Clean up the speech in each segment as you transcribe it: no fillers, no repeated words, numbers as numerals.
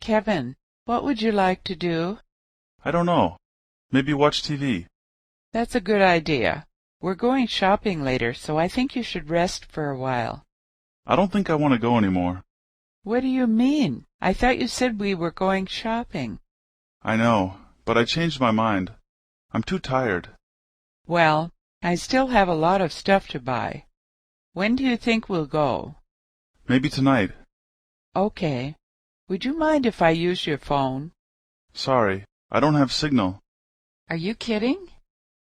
Kevin, what would you like to do? I don't know. Maybe watch TV. That's a good idea. We're going shopping later, so I think you should rest for a while. I don't think I want to go anymore. What do you mean? I thought you said we were going shopping. I know, but I changed my mind. I'm too tired. Well, I still have a lot of stuff to buy. When do you think we'll go? Maybe tonight. Okay. Would you mind if I use your phone? Sorry, I don't have signal. Are you kidding?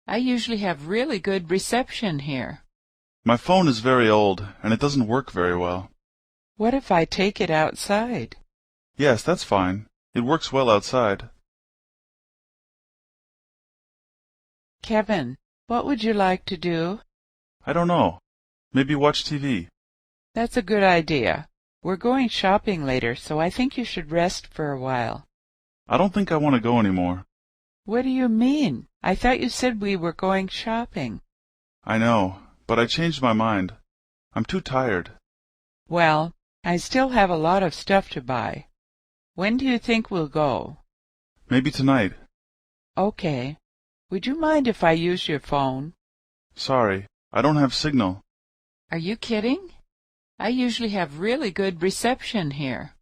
I usually have really good reception here. My phone is very old, and it doesn't work very well. What if I take it outside? Yes, that's fine. It works well outside. Kevin, what would you like to do? I don't know. Maybe watch TV. That's a good idea. We're going shopping later, so I think you should rest for a while. I don't think I want to go anymore. What do you mean? I thought you said we were going shopping. I know, but I changed my mind. I'm too tired. Well, I still have a lot of stuff to buy. When do you think we'll go? Maybe tonight. Okay. Would you mind if I use your phone? Sorry, I don't have signal. Are you kidding? I usually have really good reception here.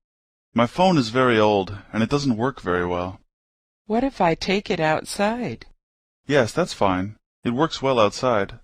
My phone is very old, and it doesn't work very well. What if I take it outside? Yes, that's fine. It works well outside.